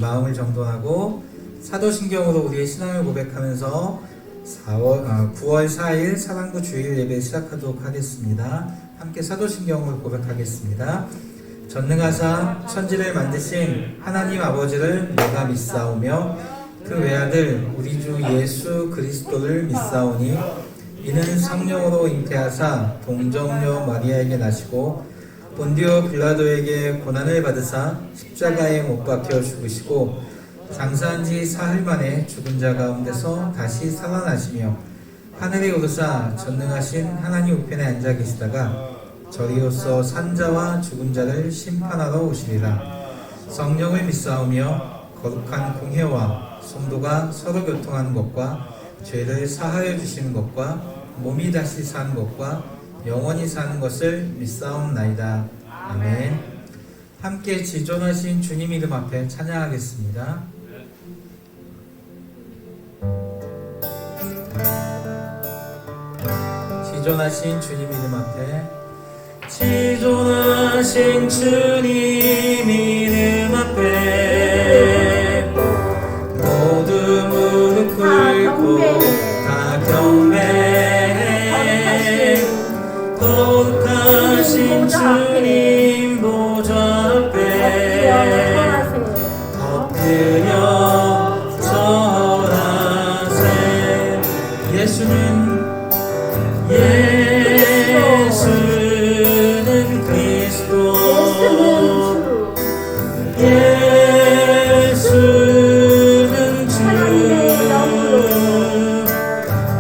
마음을 정돈하고 사도신경으로 우리의 신앙을 고백하면서 9월 4일 사랑부 주일 예배 시작하도록 하겠습니다. 함께 사도신경을 고백하겠습니다. 전능하사 천지를 만드신 하나님 아버지를 내가 믿사오며 그 외아들 우리 주 예수 그리스도를 믿사오니 이는 성령으로 잉태하사 동정녀 마리아에게 나시고 본디오 빌라도에게 고난을 받으사 십자가에 못 박혀 죽으시고 장사한 지 사흘 만에 죽은 자 가운데서 다시 살아나시며 하늘에 오르사 전능하신 하나님 우편에 앉아 계시다가 저리로서 산자와 죽은 자를 심판하러 오시리라. 성령을 믿사오며 거룩한 공회와 성도가 서로 교통하는 것과 죄를 사하여 주시는 것과 몸이 다시 사는 것과 영원히 사는 것을 믿사옵나이다. 아멘. 함께 지존하신 주님 이름 앞에 찬양하겠습니다. 지존하신 주님 이름 앞에 지존하신 주님 이름 앞에 모두 무릎 꿇고 다 경배해 거룩하신 주님 보좌 앞에 엎드려 절하세. 예수는 그리스도 예수는 주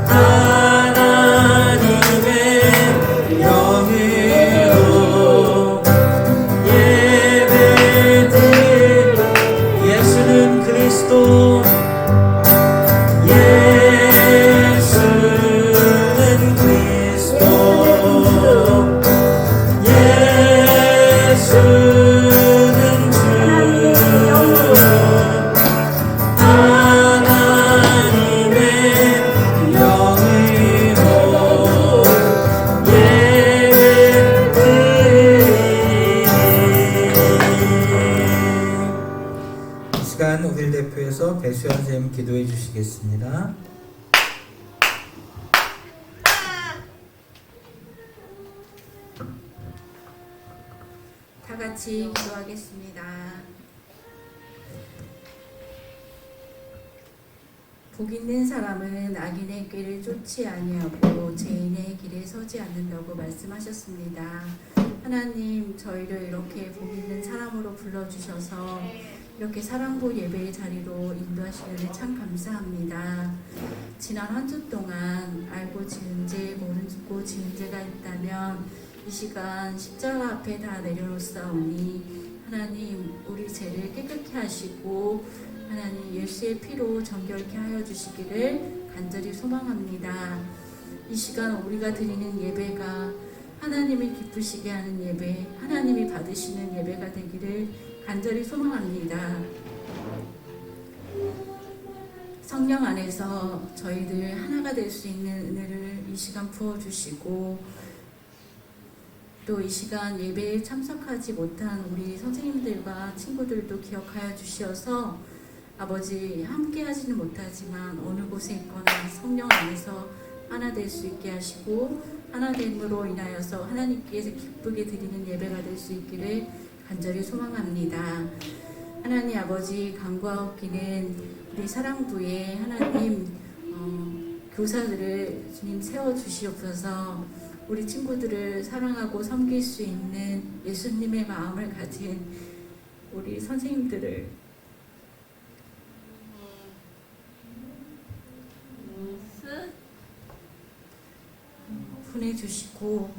하나님의 영으로 예배드릴 예수는 그리스도 예수는 그리스도 예수는 주 하나님의 영으로 예배드리니. 이 시간 우리를 대표해서 배수연 선생님 기도해 주시겠습니다. 다 같이 기도하겠습니다. 복 있는 사람은 악인의 길을 쫓지 아니하고 죄인의 길에 서지 않는다고 말씀하셨습니다. 하나님, 저희를 이렇게 복 있는 사람으로 불러주셔서 이렇게 사랑부 예배의 자리로 인도하시는 참 감사합니다. 지난 한 주 동안 알고 지은 죄, 모르고 지은 죄가 있다면 이 시간 십자가 앞에 다 내려놓사오니 하나님, 우리 죄를 깨끗게 하시고 하나님 예수의 피로 정결케 하여 주시기를 간절히 소망합니다. 이 시간 우리가 드리는 예배가 하나님이 기쁘시게 하는 예배, 하나님이 받으시는 예배가 되기를 간절히 소망합니다. 성령 안에서 저희들 하나가 될 수 있는 은혜를 이 시간 부어주시고 또 이 시간 예배에 참석하지 못한 우리 선생님들과 친구들도 기억하여 주시어서 아버지, 함께 하지는 못하지만 어느 곳에 있거나 성령 안에서 하나 될 수 있게 하시고 하나됨으로 인하여서 하나님께서 기쁘게 드리는 예배가 될 수 있기를 간절히 소망합니다. 하나님 아버지, 간구하옵기는 우리 사랑부에 하나님 교사들을 주님 세워주시옵소서. 우리 친구들을 사랑하고 섬길 수 있는 예수님의 마음을 가진 우리 선생님들을 보내주시고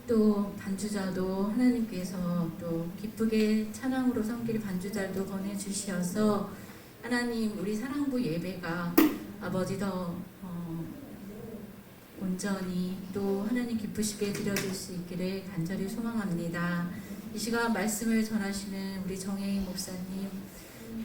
또 반주자도 하나님께서 또 기쁘게 찬양으로 섬길 반주자도 보내주시어서 하나님, 우리 사랑부 예배가 아버지 더 온전히 또 하나님 기쁘시게 드려질 수 있기를 간절히 소망합니다. 이 시간 말씀을 전하시는 우리 정혜인 목사님,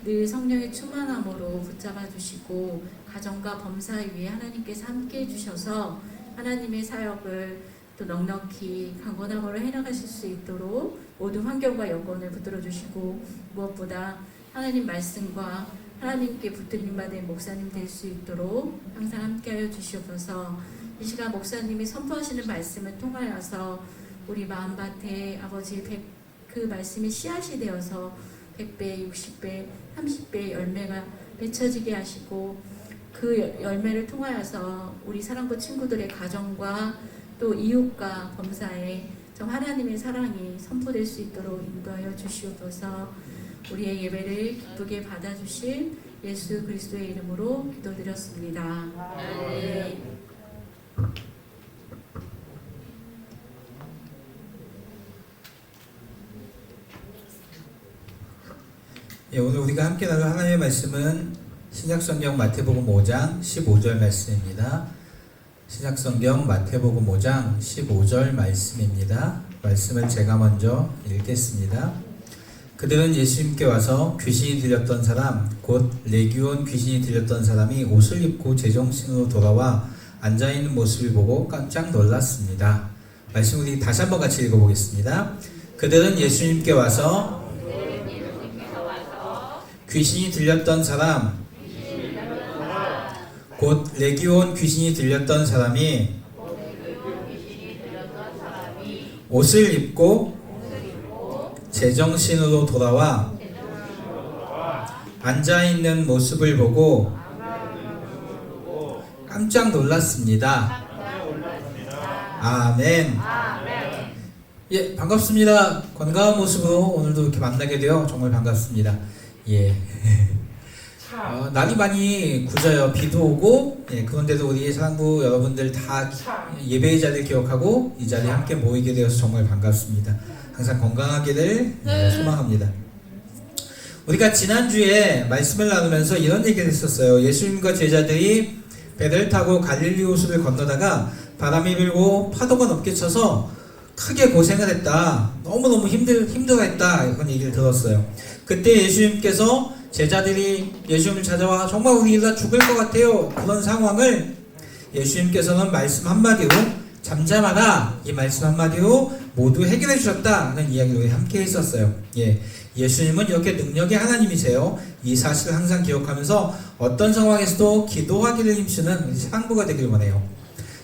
늘 성령의 충만함으로 붙잡아 주시고 가정과 범사 위에 하나님께서 함께 해주셔서 하나님의 사역을 또 넉넉히 강건함으로 해나가실 수 있도록 모든 환경과 여건을 붙들어 주시고 무엇보다 하나님 말씀과 하나님께 붙들림 받은 목사님 될 수 있도록 항상 함께하여 주시옵소서. 이 시간 목사님이 선포하시는 말씀을 통하여서 우리 마음밭에 아버지 그 말씀이 씨앗이 되어서 100배, 60배, 30배의 열매가 맺혀지게 하시고 그 열매를 통하여서 우리 사랑부 친구들의 가정과 또 이웃과 범사에 정 하나님의 사랑이 선포될 수 있도록 인도하여 주시옵소서. 우리의 예배를 기쁘게 받아주실 예수 그리스도의 이름으로 기도드렸습니다. 아멘. 예, 오늘 우리가 함께 나눌 하나님의 말씀은 신약성경 마태복음 5장 15절 말씀입니다. 신약성경 마태복음 5장 15절 말씀입니다. 말씀을 제가 먼저 읽겠습니다. 그들은 예수님께 와서 귀신이 들렸던 사람, 곧 레기온 귀신이 들렸던 사람이 옷을 입고 제정신으로 돌아와 앉아있는 모습을 보고 깜짝 놀랐습니다. 말씀 우리 다시 한번 같이 읽어보겠습니다. 그들은 예수님께 와서 귀신이 들렸던 사람, 곧 레기온 귀신이 들렸던 사람이 옷을 입고 제정신으로 돌아와 앉아있는 모습을 보고 깜짝 놀랐습니다. 아멘. 예, 반갑습니다. 건강한 모습으로 오늘도 이렇게 만나게 되어 정말 반갑습니다. 예. 날이 많이 굳어요. 비도 오고, 예, 그런데도 우리 사랑부 여러분들 다 예배의 자리를 기억하고 이 자리에 함께 모이게 되어서 정말 반갑습니다. 항상 건강하기를 소망합니다. 우리가 지난주에 말씀을 나누면서 이런 얘기를 했었어요. 예수님과 제자들이 배를 타고 갈릴리 호수를 건너다가 바람이 불고 파도가 높게 쳐서 크게 고생을 했다. 너무너무 힘들어했다. 그런 얘기를 들었어요. 그때 예수님께서 제자들이 예수님을 찾아와 정말 우리 다 죽을 것 같아요. 그런 상황을 예수님께서는 말씀 한마디로 잠잠하라. 이 말씀 한마디로 모두 해결해 주셨다는 이야기를 함께 했었어요. 예, 예수님은 이렇게 능력의 하나님이세요. 이 사실을 항상 기억하면서 어떤 상황에서도 기도하기를 힘쓰는 우리 사랑부가 되길 원해요.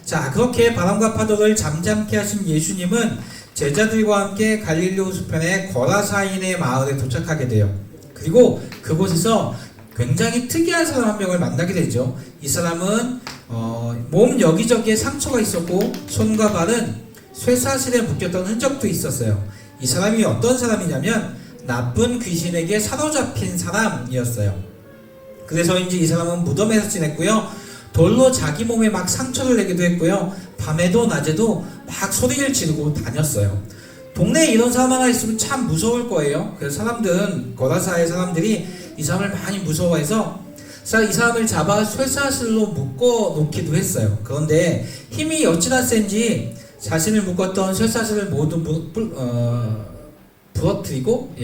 자, 그렇게 바람과 파도를 잠잠케 하신 예수님은 제자들과 함께 갈릴리 호수편의 거라사인의 마을에 도착하게 돼요. 그리고 그곳에서 굉장히 특이한 사람 한 명을 만나게 되죠. 이 사람은 몸 여기저기에 상처가 있었고 손과 발은 쇠사슬에 묶였던 흔적도 있었어요. 이 사람이 어떤 사람이냐면 나쁜 귀신에게 사로잡힌 사람이었어요. 그래서인지 이 사람은 무덤에서 지냈고요. 돌로 자기 몸에 막 상처를 내기도 했고요. 밤에도 낮에도 막 소리를 지르고 다녔어요. 동네에 이런 사람 하나 있으면 참 무서울 거예요. 그래서 사람들은 거라사의 사람들이 이 사람을 많이 무서워해서 이 사람을 잡아 쇠사슬로 묶어 놓기도 했어요. 그런데 힘이 어찌나 센지 자신을 묶었던 쇠사슬을 모두 부러뜨리고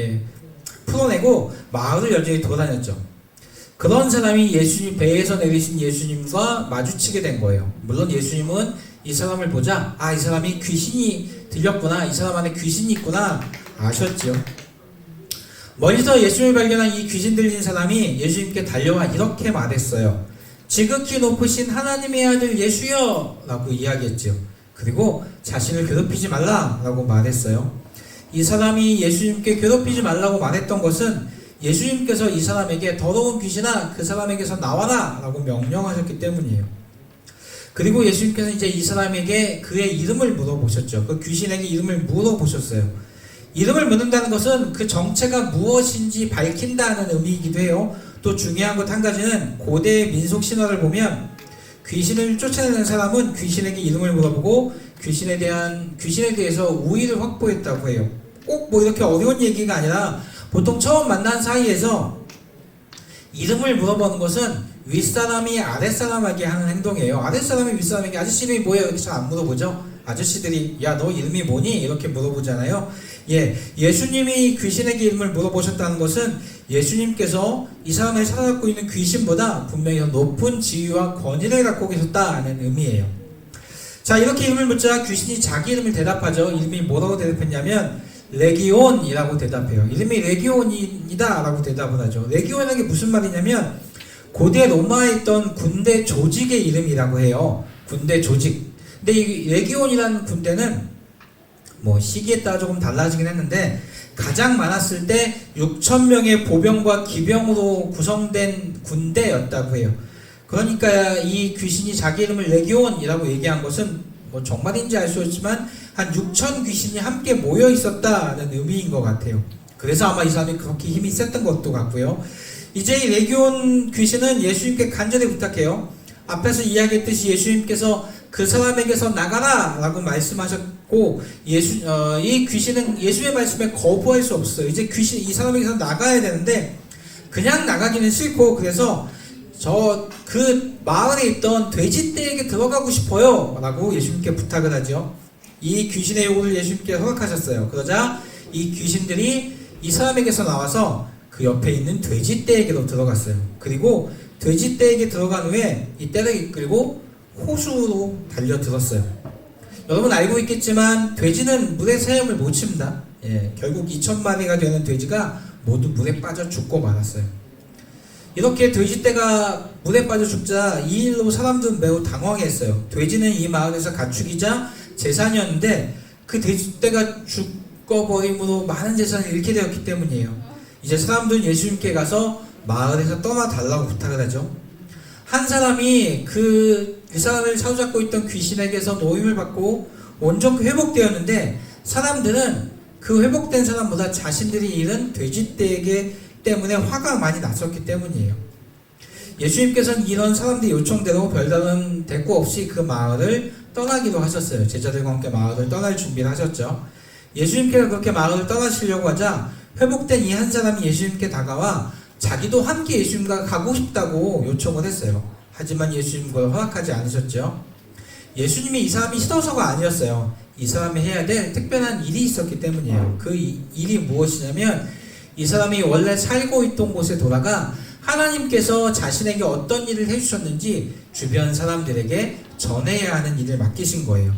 풀어내고 마을을 여전히 돌아다녔죠. 그런 사람이 예수님 배에서 내리신 예수님과 마주치게 된 거예요. 물론 예수님은 이 사람을 보자 이 사람이 귀신이 들렸구나, 이 사람 안에 귀신이 있구나 아셨죠. 멀리서 예수님을 발견한 이 귀신 들린 사람이 예수님께 달려와 이렇게 말했어요. 지극히 높으신 하나님의 아들 예수여 라고 이야기했죠. 그리고 자신을 괴롭히지 말라 라고 말했어요. 이 사람이 예수님께 괴롭히지 말라고 말했던 것은 예수님께서 이 사람에게 더러운 귀신아 그 사람에게서 나와라 라고 명령하셨기 때문이에요. 그리고 예수님께서 이제 이 사람에게 그의 이름을 물어보셨죠. 그 귀신에게 이름을 물어보셨어요. 이름을 묻는다는 것은 그 정체가 무엇인지 밝힌다는 의미이기도 해요. 또 중요한 것 한 가지는 고대 민속 신화를 보면 귀신을 쫓아내는 사람은 귀신에게 이름을 물어보고 귀신에 대해서 우위를 확보했다고 해요. 꼭 뭐 이렇게 어려운 얘기가 아니라 보통 처음 만난 사이에서 이름을 물어보는 것은 윗사람이 아랫사람에게 하는 행동이에요. 아랫사람이 윗사람에게 아저씨 이름이 뭐예요? 이렇게 잘 안 물어보죠. 아저씨들이 야 너 이름이 뭐니? 이렇게 물어보잖아요. 예수님이 귀신에게 이름을 물어보셨다는 것은 예수님께서 이 사람을 사로잡고 있는 귀신보다 분명히 더 높은 지위와 권위를 갖고 계셨다는 의미예요. 자, 이렇게 이름을 묻자 귀신이 자기 이름을 대답하죠. 이름이 뭐라고 대답했냐면 레기온이라고 대답해요. 이름이 레기온이다 라고 대답을 하죠. 레기온이라는 게 무슨 말이냐면 고대 로마에 있던 군대 조직의 이름이라고 해요. 군대 조직. 근데 이 레기온이라는 군대는 뭐 시기에 따라 조금 달라지긴 했는데 가장 많았을 때 6,000명의 보병과 기병으로 구성된 군대였다고 해요. 그러니까 이 귀신이 자기 이름을 레기온이라고 얘기한 것은 뭐 정말인지 알 수 없지만 한 6,000 귀신이 함께 모여 있었다는 의미인 것 같아요. 그래서 아마 이 사람이 그렇게 힘이 셌던 것도 같고요. 이제 이 레기온 귀신은 예수님께 간절히 부탁해요. 앞에서 이야기했듯이 예수님께서 그 사람에게서 나가라 라고 말씀하셨고 이 귀신은 예수의 말씀에 거부할 수 없어요. 이제 이 사람에게서 나가야 되는데 그냥 나가기는 싫고 그래서 그 마을에 있던 돼지떼에게 들어가고 싶어요 라고 예수님께 부탁을 하죠. 이 귀신의 요구를 예수님께 허락하셨어요. 그러자 이 귀신들이 이 사람에게서 나와서 그 옆에 있는 돼지떼에게로 들어갔어요. 그리고 돼지떼에게 들어간 후에 이 떼를 이끌고 호수로 달려들었어요. 여러분 알고 있겠지만 돼지는 물에서 헤엄을 못 칩니다. 결국 2,000마리가 되는 돼지가 모두 물에 빠져 죽고 말았어요. 이렇게 돼지떼가 물에 빠져 죽자 이 일로 사람들은 매우 당황했어요. 돼지는 이 마을에서 가축이자 재산이었는데 그 돼지떼가 죽어버림으로 많은 재산을 잃게 되었기 때문이에요. 이제 사람들은 예수님께 가서 마을에서 떠나달라고 부탁을 하죠. 한 사람이 그 사람을 사로잡고 있던 귀신에게서 노임을 받고 온전히 회복되었는데 사람들은 그 회복된 사람보다 자신들이 잃은 돼지떼에게 때문에 화가 많이 났었기 때문이에요. 예수님께서는 이런 사람들의 요청대로 별다른 대꾸 없이 그 마을을 떠나기로 하셨어요. 제자들과 함께 마을을 떠날 준비를 하셨죠. 예수님께서 그렇게 마을을 떠나시려고 하자 회복된 이 한 사람이 예수님께 다가와 자기도 함께 예수님과 가고 싶다고 요청을 했어요. 하지만 예수님 그걸 허락하지 않으셨죠. 예수님이 이 사람이 싫어서가 아니었어요. 이 사람이 해야 될 특별한 일이 있었기 때문이에요. 그 일이 무엇이냐면 이 사람이 원래 살고 있던 곳에 돌아가 하나님께서 자신에게 어떤 일을 해주셨는지 주변 사람들에게 전해야 하는 일을 맡기신 거예요.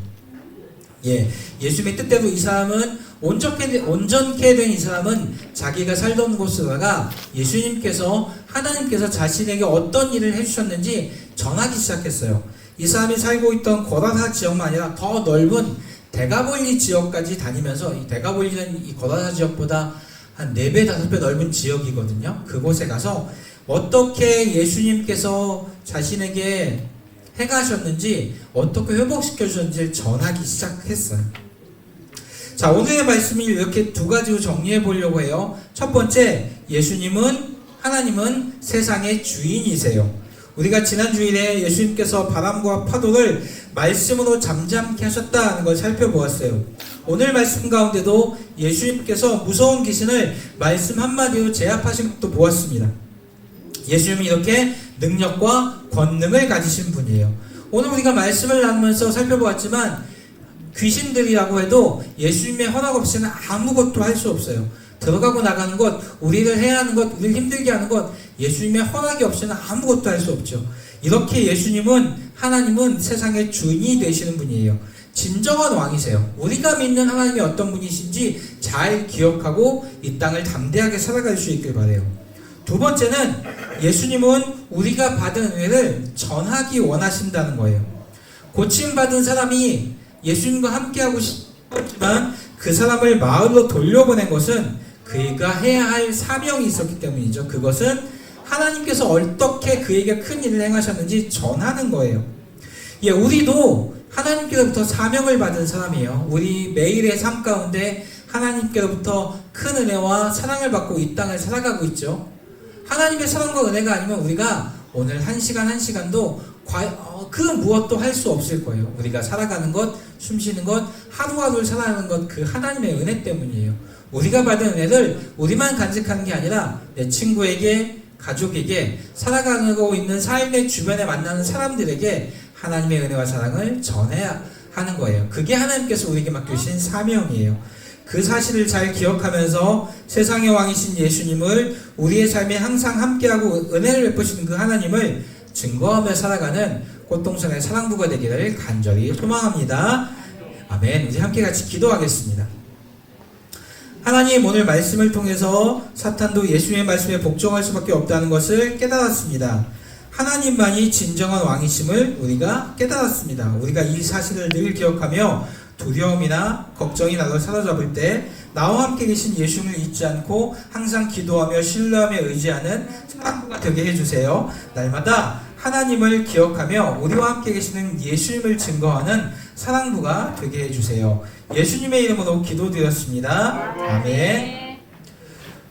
예수님의 뜻대로 이 사람은 온전케 된 이 사람은 자기가 살던 곳으로다가 예수님께서 하나님께서 자신에게 어떤 일을 해주셨는지 전하기 시작했어요. 이 사람이 살고 있던 거라사 지역만 아니라 더 넓은 데가볼리 지역까지 다니면서 이 데가볼리는 이 거라사 지역보다 한 4배, 5배 넓은 지역이거든요. 그곳에 가서 어떻게 예수님께서 자신에게 행하셨는지 어떻게 회복시켜 주셨는지 전하기 시작했어요. 자, 오늘의 말씀을 이렇게 두 가지로 정리해 보려고 해요. 첫 번째, 하나님은 세상의 주인이세요. 우리가 지난 주일에 예수님께서 바람과 파도를 말씀으로 잠잠케 하셨다는 걸 살펴보았어요. 오늘 말씀 가운데도 예수님께서 무서운 귀신을 말씀 한마디로 제압하신 것도 보았습니다. 예수님은 이렇게 능력과 권능을 가지신 분이에요. 오늘 우리가 말씀을 나누면서 살펴보았지만 귀신들이라고 해도 예수님의 허락 없이는 아무것도 할 수 없어요. 들어가고 나가는 것, 우리를 해야 하는 것, 우리를 힘들게 하는 것, 예수님의 허락이 없이는 아무것도 할 수 없죠. 이렇게 하나님은 세상의 주인이 되시는 분이에요. 진정한 왕이세요. 우리가 믿는 하나님이 어떤 분이신지 잘 기억하고 이 땅을 담대하게 살아갈 수 있길 바라요. 두 번째는 예수님은 우리가 받은 은혜를 전하기 원하신다는 거예요. 고침받은 사람이 예수님과 함께하고 싶었지만 그 사람을 마을로 돌려보낸 것은 그가 해야 할 사명이 있었기 때문이죠. 그것은 하나님께서 어떻게 그에게 큰 일을 행하셨는지 전하는 거예요. 우리도 하나님께로부터 사명을 받은 사람이에요. 우리 매일의 삶 가운데 하나님께로부터 큰 은혜와 사랑을 받고 이 땅을 살아가고 있죠. 하나님의 사랑과 은혜가 아니면 우리가 오늘 한 시간 한 시간도 그 무엇도 할 수 없을 거예요. 우리가 살아가는 것, 숨쉬는 것, 하루하루를 살아가는 것, 그 하나님의 은혜 때문이에요. 우리가 받은 은혜를 우리만 간직하는 게 아니라 내 친구에게, 가족에게, 살아가고 있는 삶의 주변에 만나는 사람들에게 하나님의 은혜와 사랑을 전해야 하는 거예요. 그게 하나님께서 우리에게 맡겨주신 사명이에요. 그 사실을 잘 기억하면서 세상의 왕이신 예수님을 우리의 삶에 항상 함께하고 은혜를 베푸시는 그 하나님을 증거하며 살아가는 꽃동산의 사랑부가 되기를 간절히 소망합니다. 아멘. 이제 함께 같이 기도하겠습니다. 하나님 오늘 말씀을 통해서 사탄도 예수님의 말씀에 복종할 수밖에 없다는 것을 깨달았습니다. 하나님만이 진정한 왕이심을 우리가 깨달았습니다. 우리가 이 사실을 늘 기억하며 두려움이나 걱정이 나를 사로잡을 때 나와 함께 계신 예수님을 잊지 않고 항상 기도하며 신뢰하며 의지하는 사랑부가 되게 해주세요. 날마다 하나님을 기억하며 우리와 함께 계시는 예수님을 증거하는 사랑부가 되게 해주세요. 예수님의 이름으로 기도드렸습니다. 아멘.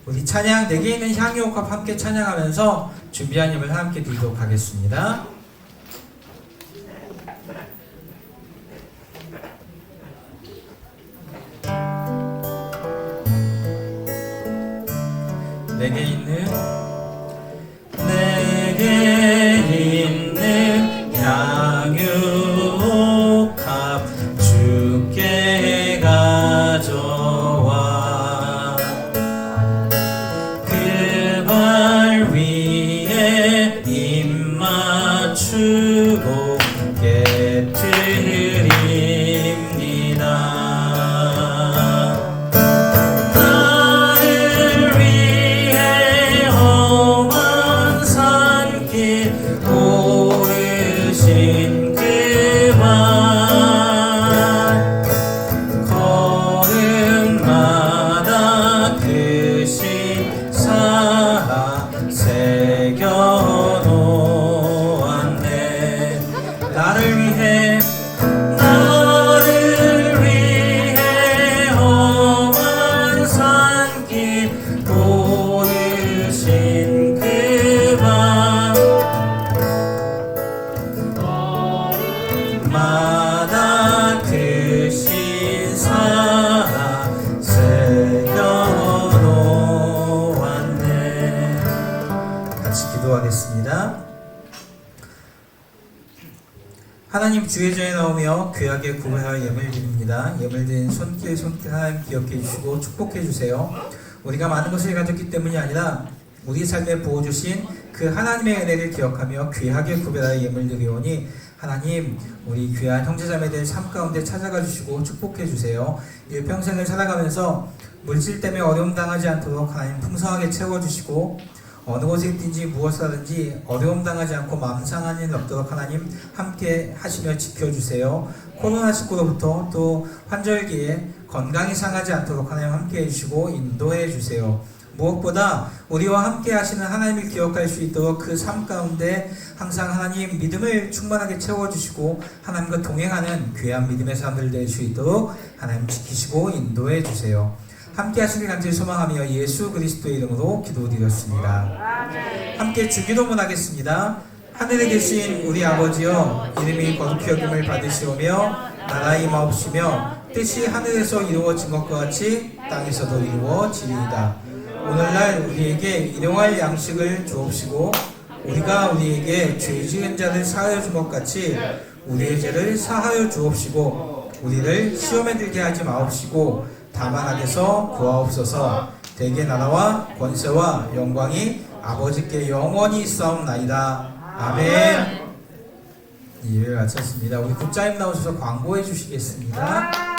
우리 찬양 내게 있는 향유옥합 함께 찬양하면서 준비한 예물 함께 드리도록 하겠습니다. 내게 있는 향유옥합 주께 가져와 그 발 위에 입 맞추고 깨트립니다. 마다 크신 사랑 새겨놓았네. 같이 기도하겠습니다. 하나님 주의 전에 나오며 귀하게 구별할 예물 드립니다. 예물 드린 손길 하나님 기억해 주시고 축복해 주세요. 우리가 많은 것을 가졌기 때문이 아니라 우리 삶에 부어주신 그 하나님의 은혜를 기억하며 귀하게 구별하여 예물 드리오니 하나님 우리 귀한 형제자매들 삶 가운데 찾아가 주시고 축복해 주세요. 일평생을 살아가면서 물질 때문에 어려움 당하지 않도록 하나님 풍성하게 채워주시고 어느 곳에 있든지 무엇을 하든지 어려움 당하지 않고 마음 상한 일 없도록 하나님 함께 하시며 지켜주세요. 코로나19로부터 또 환절기에 건강이 상하지 않도록 하나님 함께 해주시고 인도해 주세요. 무엇보다 우리와 함께 하시는 하나님을 기억할 수 있도록 그 삶 가운데 항상 하나님 믿음을 충만하게 채워주시고 하나님과 동행하는 귀한 믿음의 사람들 될 수 있도록 하나님 지키시고 인도해 주세요. 함께 하시길 간절히 소망하며 예수 그리스도의 이름으로 기도드렸습니다. 함께 주기도문 하겠습니다. 하늘에 계신 우리 아버지여, 이름이 거룩히 여김을 받으시오며 나라의 마옵시며 뜻이 하늘에서 이루어진 것과 같이 땅에서도 이루어지리이다. 오늘날 우리에게 일용할 양식을 주옵시고 우리가 우리에게 죄 지은 자를 사하여 준 것 같이 우리의 죄를 사하여 주옵시고 우리를 시험에 들게 하지 마옵시고 다만 악에서 구하옵소서. 대개 나라와 권세와 영광이 아버지께 영원히 있사옵나이다. 아멘. 예배를 마쳤습니다. 우리 국장님 나오셔서 광고해 주시겠습니다.